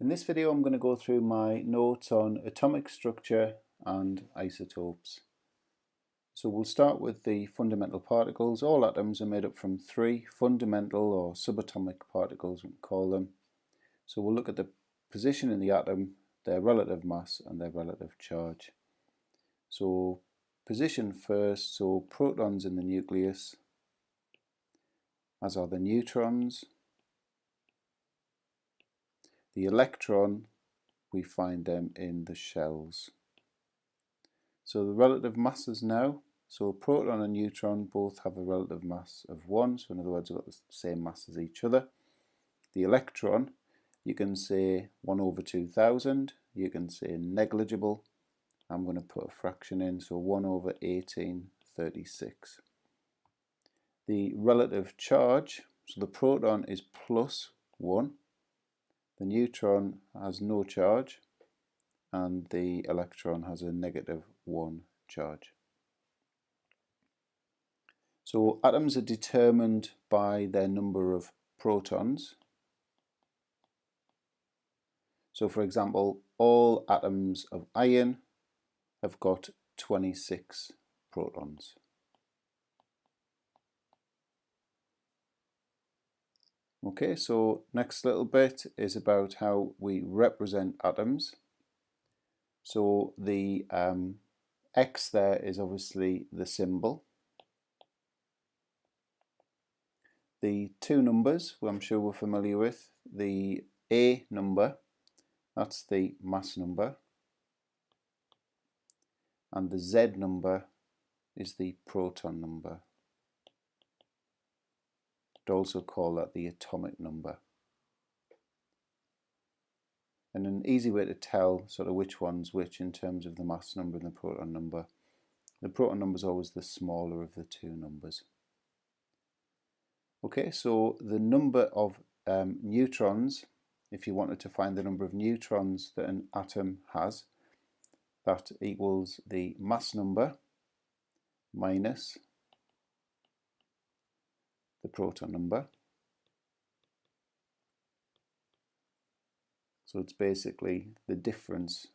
In this video I'm going to go through my notes on atomic structure and isotopes. So we'll start with the fundamental particles. All atoms are made up from three fundamental or subatomic particles, we call them. So we'll look at the position in the atom, their relative mass and their relative charge. So position first, so protons in the nucleus, as are the neutrons. The electron, we find them in the shells. So the relative masses now, so a proton and neutron both have a relative mass of 1, so in other words they've got the same mass as each other. The electron, you can say 1 over 2000, you can say negligible. I'm going to put a fraction in, so 1 over 1836. The relative charge, so the proton is plus 1, the neutron has no charge, and the electron has a negative 1 charge. So atoms are determined by their number of protons. So for example, all atoms of iron have got 26 protons. Okay, so next little bit is about how we represent atoms. So the X there is obviously the symbol. The two numbers, who I'm sure we're familiar with, the A number, that's the mass number, and the Z number is the proton number. I'd also call that the atomic number. And an easy way to tell sort of which one's which in terms of the mass number and the proton number is always the smaller of the two numbers. Okay, so the number of neutrons, if you wanted to find the number of neutrons that an atom has, that equals the mass number minus the proton number. So it's basically the difference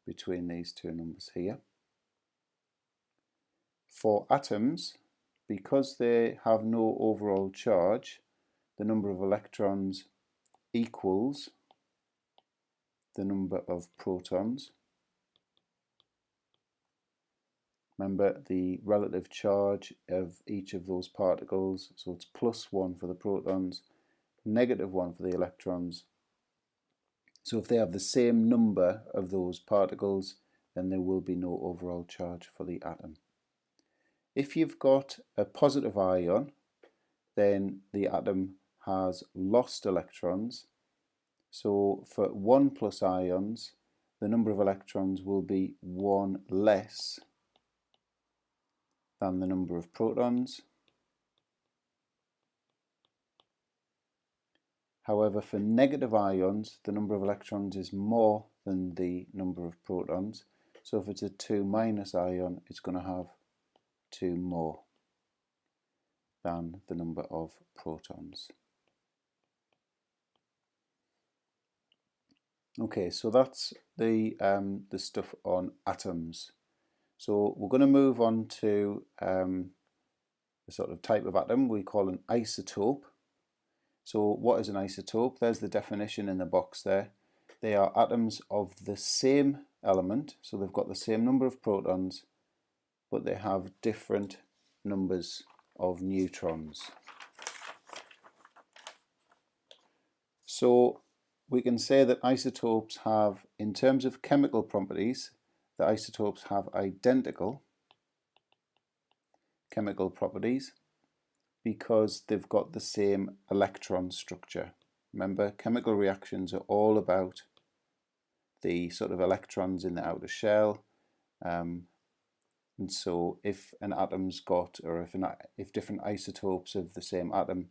between these two numbers here. For atoms, because they have no overall charge, the number of electrons equals the number of protons. Remember the relative charge of each of those particles, so it's plus 1 for the protons, negative 1 for the electrons. So if they have the same number of those particles, then there will be no overall charge for the atom. If you've got a positive ion, then the atom has lost electrons. So for 1 plus ions, the number of electrons will be 1 less than the number of protons. However, for negative ions, the number of electrons is more than the number of protons. So if it's a 2 minus ion, it's going to have 2 more than the number of protons. Okay, so that's the stuff on atoms. So we're going to move on to the sort of type of atom we call an isotope. So what is an isotope? There's the definition in the box there. They are atoms of the same element, so they've got the same number of protons, but they have different numbers of neutrons. So we can say that isotopes have, in terms of chemical properties, the isotopes have identical chemical properties because they've got the same electron structure. Remember, chemical reactions are all about the sort of electrons in the outer shell. And so if an atom's got, or if different isotopes of the same atom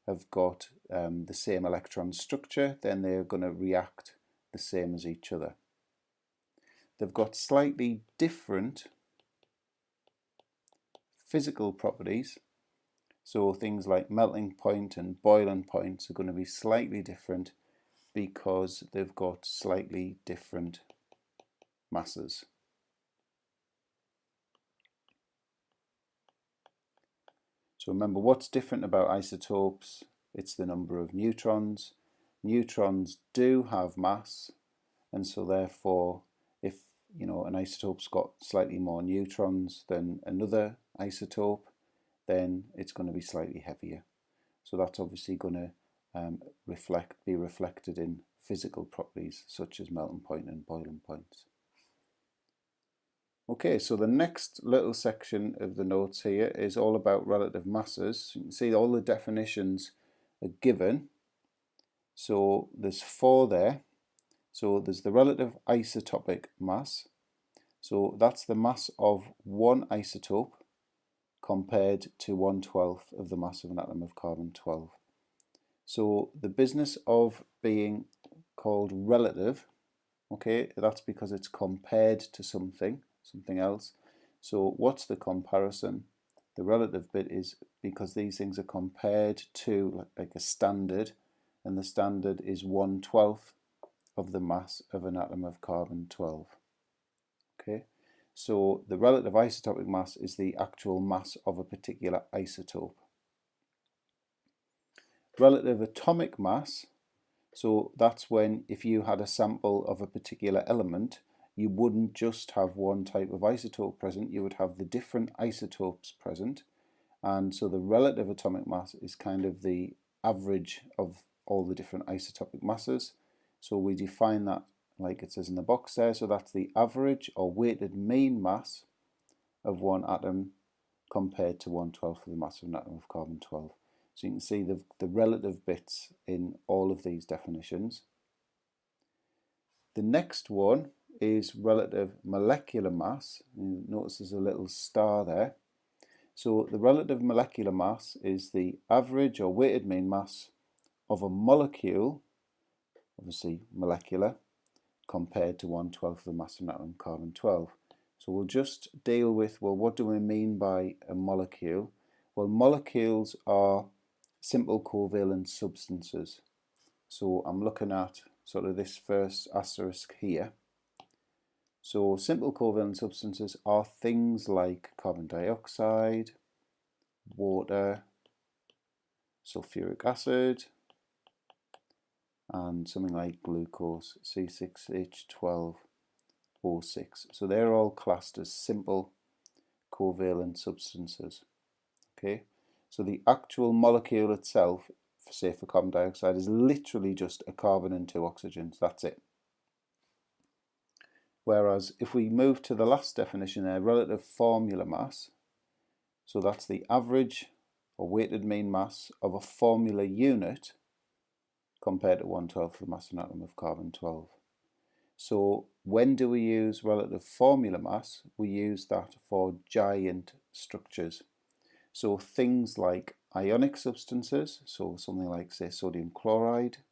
have got the same electron structure, then they're going to react the same as each other. They've got slightly different physical properties, so things like melting point and boiling point are going to be slightly different because they've got slightly different masses. So remember, what's different about isotopes? It's the number of neutrons. Neutrons do have mass, and so therefore if an isotope's got slightly more neutrons than another isotope, then it's going to be slightly heavier. So that's obviously going to be reflected in physical properties such as melting point and boiling points. Okay, so the next little section of the notes here is all about relative masses. You can see all the definitions are given. So there's 4 there. So there's the relative isotopic mass. So that's the mass of one isotope compared to 1/12 of the mass of an atom of carbon-12. So the business of being called relative, okay, that's because it's compared to something else. So what's the comparison? The relative bit is because these things are compared to like a standard, and the standard is 1/12 of the mass of an atom of carbon-12. Okay, so the relative isotopic mass is the actual mass of a particular isotope. Relative atomic mass, so that's when if you had a sample of a particular element, you wouldn't just have one type of isotope present, you would have the different isotopes present. And so the relative atomic mass is kind of the average of all the different isotopic masses. So we define that like it says in the box there. So that's the average or weighted mean mass of one atom compared to 1/12 of the mass of an atom of carbon-12. So you can see the relative bits in all of these definitions. The next one is relative molecular mass. You notice there's a little star there. So the relative molecular mass is the average or weighted mean mass of a molecule, obviously molecular, compared to 1/12 of the mass of an atom of carbon-12. So we'll just deal with, well, what do we mean by a molecule? Well, molecules are simple covalent substances. So I'm looking at sort of this first asterisk here. So simple covalent substances are things like carbon dioxide, water, sulfuric acid, and something like glucose, C6H12O6. So they're all classed as simple covalent substances. Okay, so the actual molecule itself, say for carbon dioxide, is literally just a carbon and 2 oxygens. That's it. Whereas if we move to the last definition there, relative formula mass, so that's the average or weighted mean mass of a formula unit compared to 1/12 of the mass of an atom of carbon-12. So when do we use relative formula mass? We use that for giant structures. So things like ionic substances, so something like, say, sodium chloride,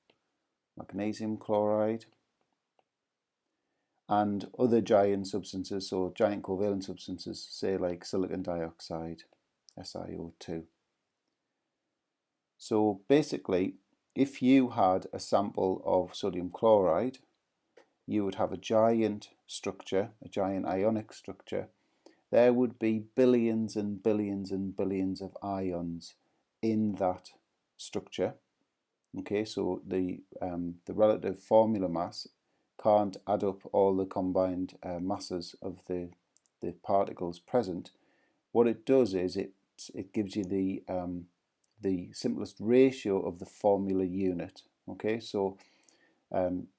magnesium chloride, and other giant substances, so giant covalent substances, say like silicon dioxide, SiO2. So basically, if you had a sample of sodium chloride, you would have a giant structure, a giant ionic structure. There would be billions and billions and billions of ions in that structure. Okay, so the relative formula mass can't add up all the combined masses of the particles present. What it does is it gives you the simplest ratio of the formula unit. Okay, so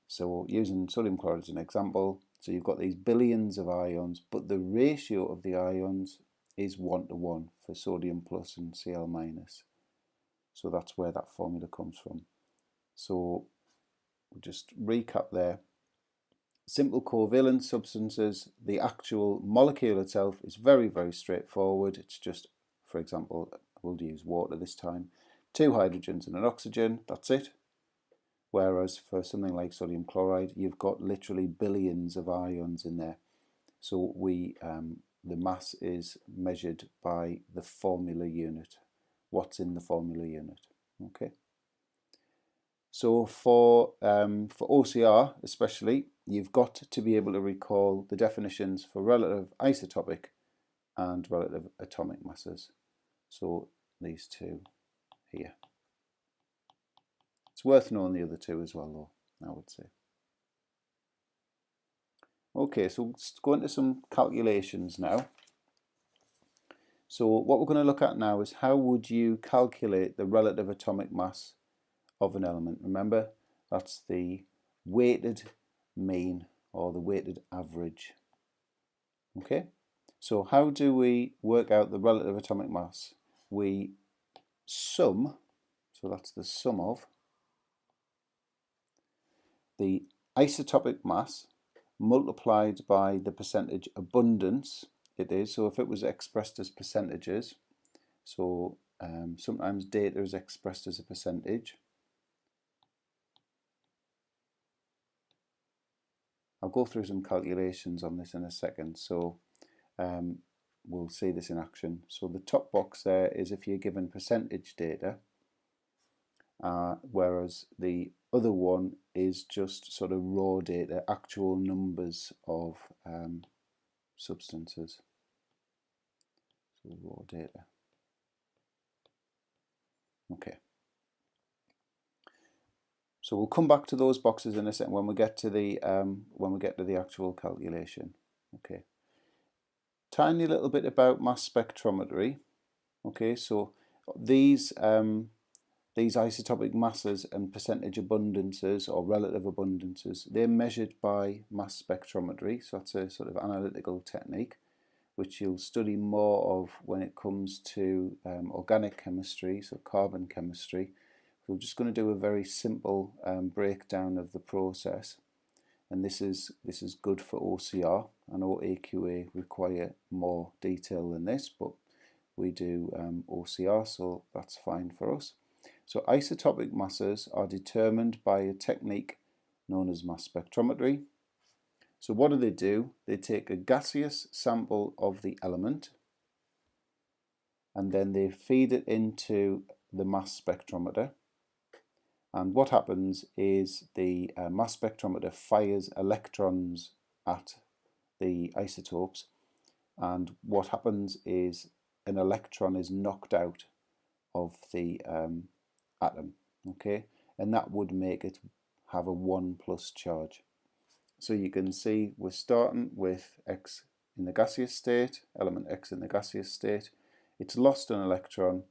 so using sodium chloride as an example, so you've got these billions of ions, but the ratio of the ions is 1:1 for sodium plus and Cl minus. So that's where that formula comes from. So we'll just recap there. Simple covalent substances, the actual molecule itself is very, very straightforward. It's just, for example, we'll use water this time, 2 hydrogens and an oxygen, that's it. Whereas for something like sodium chloride, you've got literally billions of ions in there. So the mass is measured by the formula unit. What's in the formula unit? Okay. So for OCR especially, you've got to be able to recall the definitions for relative isotopic and relative atomic masses. So these two here. It's worth knowing the other two as well, though, I would say. Okay, so let's go into some calculations now. So what we're going to look at now is how would you calculate the relative atomic mass of an element. Remember, that's the weighted mean or the weighted average. Okay, so how do we work out the relative atomic mass? We sum, so that's the sum of the isotopic mass multiplied by the percentage abundance it is. So if it was expressed as percentages, so sometimes data is expressed as a percentage. I'll go through some calculations on this in a second, so we'll see this in action. So the top box there is if you're given percentage data, whereas the other one is just sort of raw data, actual numbers of substances. So raw data. Okay. So we'll come back to those boxes in a second when we get to the actual calculation. Okay. Tiny little bit about mass spectrometry. Okay, so these isotopic masses and percentage abundances or relative abundances, they're measured by mass spectrometry. So that's a sort of analytical technique which you'll study more of when it comes to organic chemistry, so carbon chemistry. So we're just going to do a very simple breakdown of the process, and this is good for OCR. I know AQA require more detail than this, but we do OCR, so that's fine for us. So isotopic masses are determined by a technique known as mass spectrometry. So what do? They take a gaseous sample of the element and then they feed it into the mass spectrometer. And what happens is the mass spectrometer fires electrons at the isotopes, and what happens is an electron is knocked out of the atom, okay, and that would make it have a 1+ charge. So you can see we're starting with X in the gaseous state, element X in the gaseous state. It's lost an electron,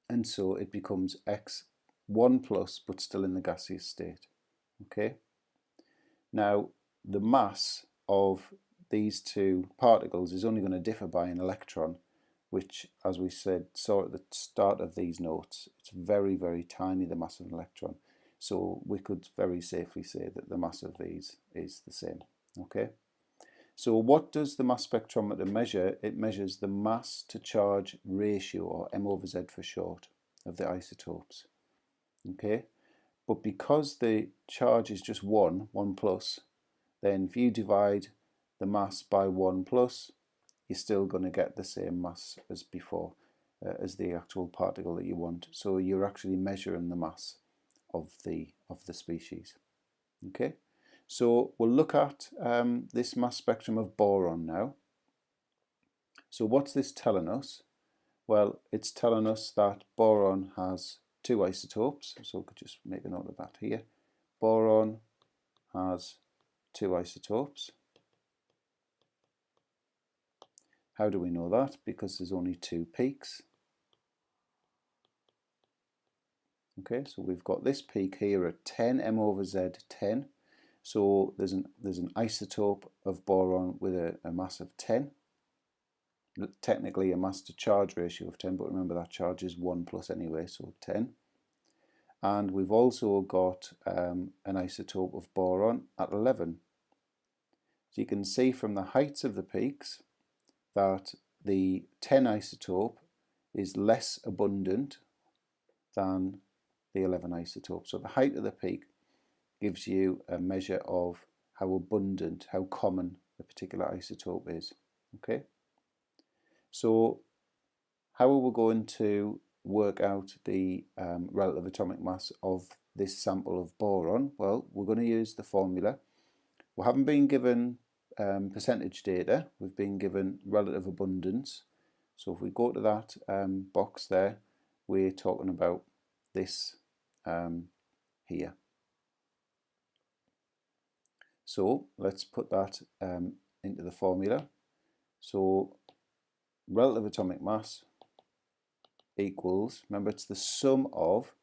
and so it becomes X 1+ but still in the gaseous state. Okay. Now the mass of these two particles is only going to differ by an electron, which, as we saw at the start of these notes, it's very, very tiny, the mass of an electron. So we could very safely say that the mass of these is the same. Okay. So what does the mass spectrometer measure? It measures the mass to charge ratio, or M/Z for short, of the isotopes. Okay. But because the charge is just 1+, then if you divide the mass by 1+, you're still going to get the same mass as before, as the actual particle that you want. So you're actually measuring the mass of the species. Okay, so we'll look at this mass spectrum of boron now. So what's this telling us? Well, it's telling us that boron has 2 isotopes, so we could just make a note of that here. Boron has 2 isotopes. How do we know that? Because there's only 2 peaks. Okay, so we've got this peak here at 10 M/Z 10. So there's an isotope of boron with a mass of 10. Technically a mass to charge ratio of 10, but remember that charge is 1+ anyway, so 10. And we've also got an isotope of boron at 11. So you can see from the heights of the peaks that the 10 isotope is less abundant than the 11 isotope. So the height of the peak gives you a measure of how abundant, how common a particular isotope is. Okay. So how are we going to work out the relative atomic mass of this sample of boron? Well, we're going to use the formula. We haven't been given percentage data, we've been given relative abundance. So if we go to that box there, we're talking about this here. So let's put that into the formula. So relative atomic mass equals, remember it's the sum of,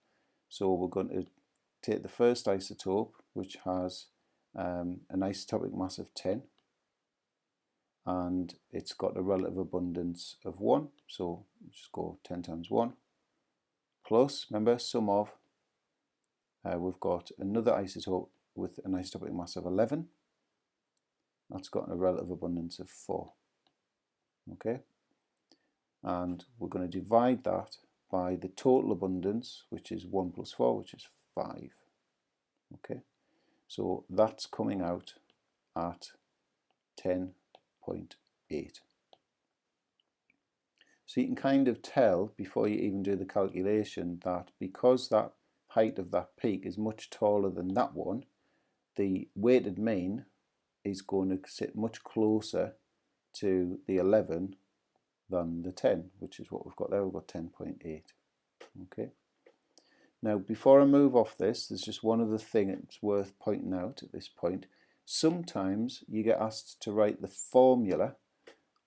so we're going to take the first isotope, which has an isotopic mass of 10, and it's got a relative abundance of 1, so just go 10 times 1, plus, remember, sum of, we've got another isotope with an isotopic mass of 11, that's got a relative abundance of 4, okay? And we're going to divide that by the total abundance, which is 1 plus 4, which is 5, okay? So that's coming out at 10.8. So you can kind of tell before you even do the calculation that because that height of that peak is much taller than that one, the weighted mean is going to sit much closer to the 11 than the 10, which is what we've got there. We've got 10.8. Okay. Now, before I move off this, there's just one other thing that's worth pointing out at this point. Sometimes you get asked to write the formula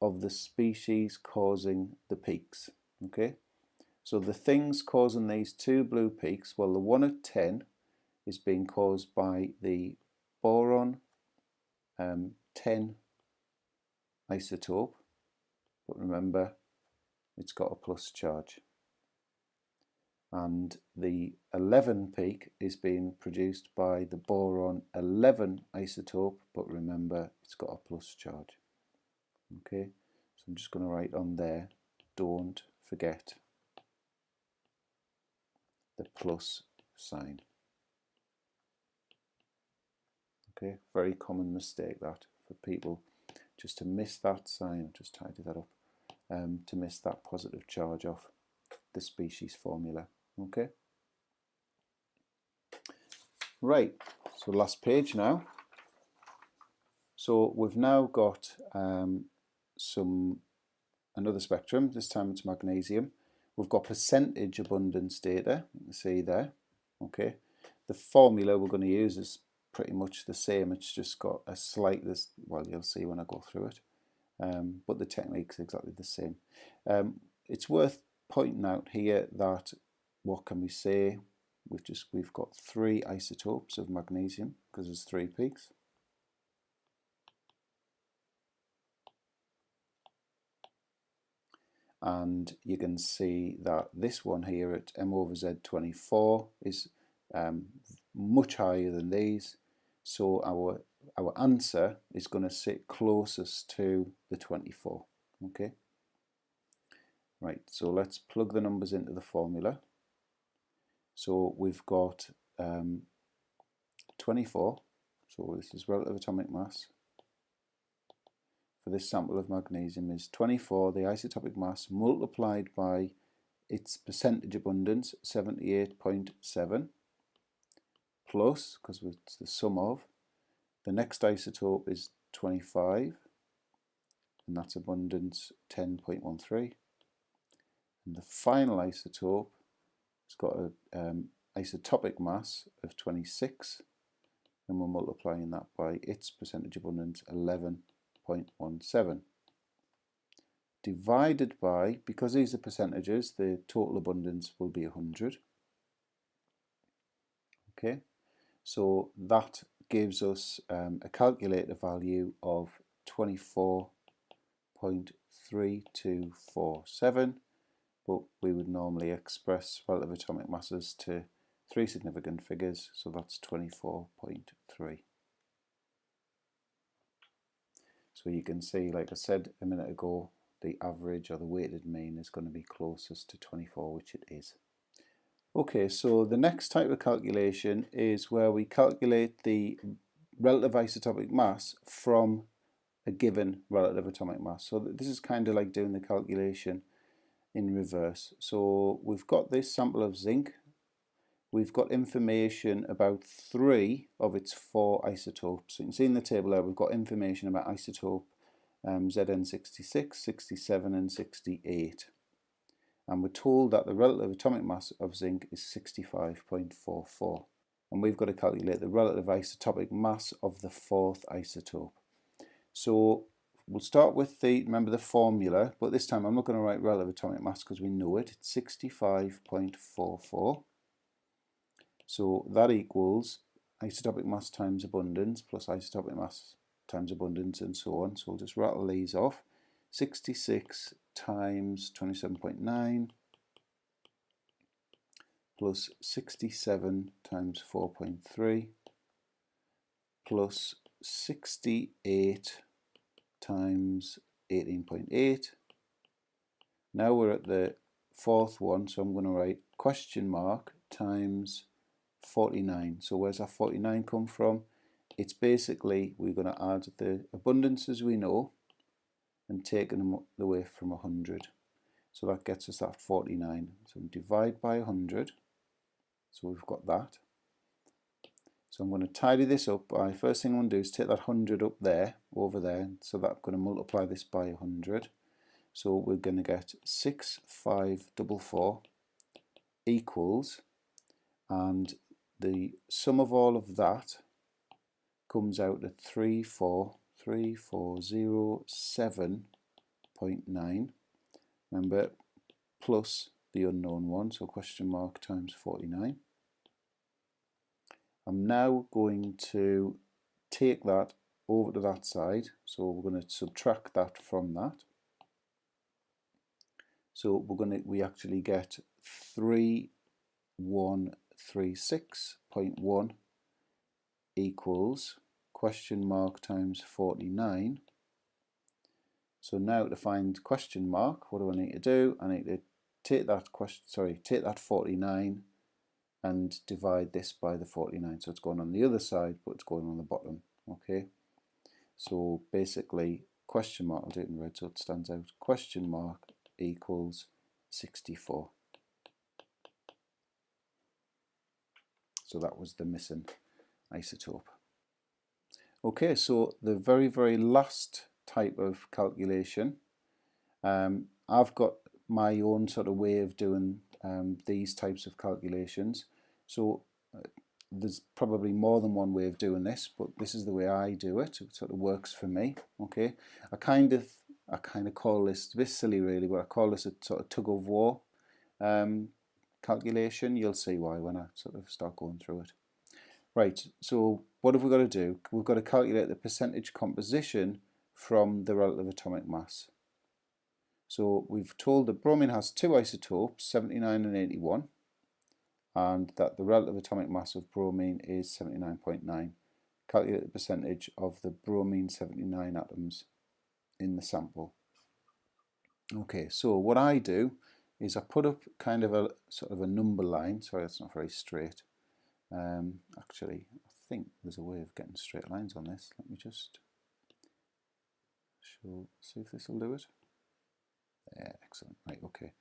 of the species causing the peaks. Okay, so the things causing these two blue peaks, well, the one at 10 is being caused by the boron 10 isotope, but remember it's got a plus charge. And the 11 peak is being produced by the boron 11 isotope, but remember it's got a plus charge. Okay, so I'm just going to write on there, don't forget the plus sign. Okay, very common mistake that for people, just to miss that sign. Just tidy that up, to miss that positive charge off the species formula. Okay, right, so last page now. So we've now got another spectrum, this time it's magnesium. We've got percentage abundance data, you can see there. Okay, the formula we're going to use is pretty much the same, it's just got a slight, well, you'll see when I go through it, but the technique's exactly the same. It's worth pointing out here that, what can we say, we've got 3 isotopes of magnesium because there's 3 peaks. And you can see that this one here at M over Z 24 is much higher than these, so our answer is going to sit closest to the 24. Okay, right, so let's plug the numbers into the formula. So we've got 24, so this is relative atomic mass for this sample of magnesium is 24, the isotopic mass multiplied by its percentage abundance, 78.7, plus, because it's the sum of, the next isotope is 25, and that's abundance 10.13, and the final isotope has got an isotopic mass of 26, and we're multiplying that by its percentage abundance, 11.17, divided by, because these are percentages, the total abundance will be 100. Okay, so that gives us a calculator value of 24.3247, but we would normally express relative atomic masses to 3 significant figures, so that's 24.3. So you can see, like I said a minute ago, the average or the weighted mean is going to be closest to 24, which it is. Okay, so the next type of calculation is where we calculate the relative isotopic mass from a given relative atomic mass. So this is kind of like doing the calculation in reverse. So we've got this sample of zinc, we've got information about 3 of its 4 isotopes. So you can see in the table there we've got information about isotope Zn66, 67 and 68. And we're told that the relative atomic mass of zinc is 65.44. And we've got to calculate the relative isotopic mass of the 4th isotope. So we'll start with remember the formula, but this time I'm not going to write relative atomic mass because we know it. It's 65.44. So that equals isotopic mass times abundance plus isotopic mass times abundance and so on. So we'll just rattle these off. 66 times 27.9 plus 67 times 4.3 plus 68 times 18.8. Now we're at the 4th one, so I'm going to write question mark times 49. So where's that 49 come from? It's basically we're going to add the abundances we know and taking them away from 100. So that gets us that 49. So divide by 100. So we've got that. So I'm going to tidy this up by, first thing I'm going to do is take that 100 up there, over there. So that I'm going to multiply this by 100. So we're going to get 6544 equals, and the sum of all of that comes out at 343,407.9. Remember, plus the unknown one, so question mark times 49. I'm now going to take that over to that side, so we're going to subtract that from that. So we actually get 3136.1 equals question mark times 49. So now to find question mark, what do I need to do? I need to take that take that 49 and divide this by the 49. So it's going on the other side, but it's going on the bottom. Okay. So basically, question mark, I'll do it in red so it stands out. Question mark equals 64. So that was the missing isotope. Okay, so the very, very last type of calculation, I've got my own sort of way of doing these types of calculations. So there's probably more than one way of doing this, but this is the way I do it. It sort of works for me. Okay, I kind of call this, it's a bit silly really, but I call this a sort of tug of war calculation. You'll see why when I sort of start going through it. Right, so what have we got to do? We've got to calculate the percentage composition from the relative atomic mass. So we've told that bromine has 2 isotopes, 79 and 81, and that the relative atomic mass of bromine is 79.9. Calculate the percentage of the bromine 79 atoms in the sample. Okay, so what I do is I put up kind of a sort of a number line. Sorry, that's not very straight. Actually, I think there's a way of getting straight lines on this. Let me just see if this will do it. Yeah, excellent. Right, okay.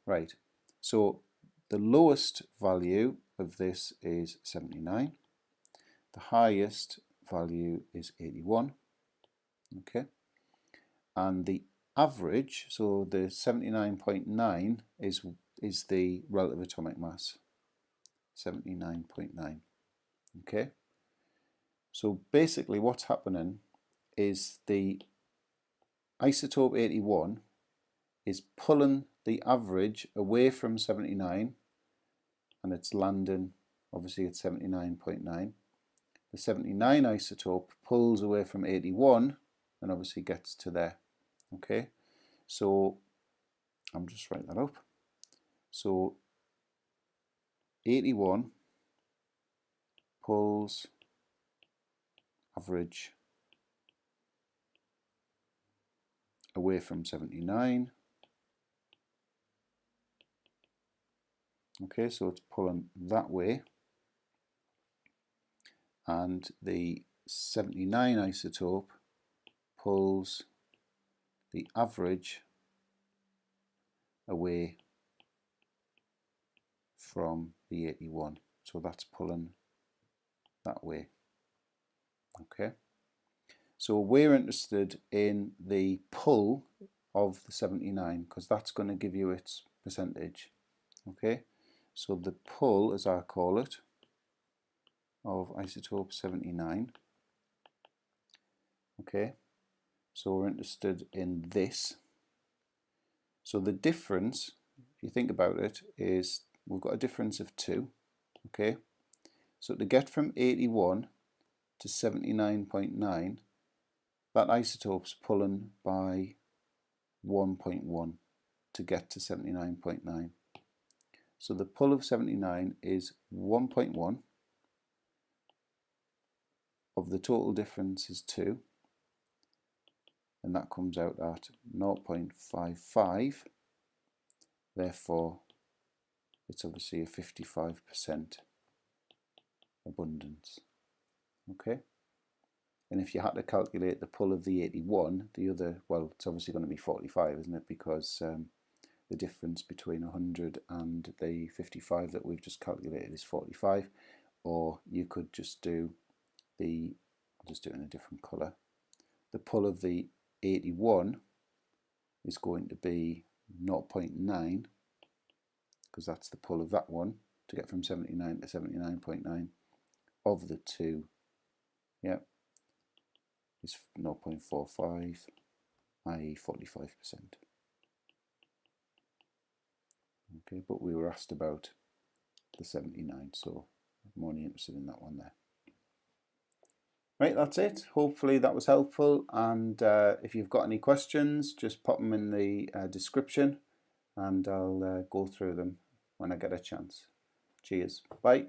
Right, so the lowest value of this is 79. The highest value is 81. Okay, and the average, so the 79.9 is the relative atomic mass. 79.9. Okay, so basically what's happening is the isotope 81 is pulling the average away from 79 and it's landing obviously at 79.9. The 79 isotope pulls away from 81 and obviously gets to there. Okay, so I'm just writing that up. So 81 pulls average away from 79. Okay, so it's pulling that way, and the 79 isotope pulls the average away from the 81. So that's pulling that way. Okay, so we're interested in the pull of the 79 because that's going to give you its percentage. Okay, so the pull, as I call it, of isotope 79. Okay, so we're interested in this. So the difference, if you think about it, is we've got a difference of 2. Okay, so to get from 81 to 79.9, that isotope's pulling by 1.1 to get to 79.9. So the pull of 79 is 1.1 of the total difference is 2, and that comes out at 0.55. Therefore, it's obviously a 55% abundance. Okay, and if you had to calculate the pull of the 81, the other, well, it's obviously going to be 45, isn't it? Because the difference between 100 and the 55 that we've just calculated is 45. Or you could just do the, I'll just do it in a different colour. The pull of the 81 is going to be 0.9, because that's the pull of that one to get from 79 to 79.9 of the 2. Yeah, is 0.45, i.e. 45%. Okay, but we were asked about the 79, so I'm only interested in that one there. Right, that's it. Hopefully that was helpful, and if you've got any questions, just pop them in the description and I'll go through them when I get a chance. Cheers. Bye.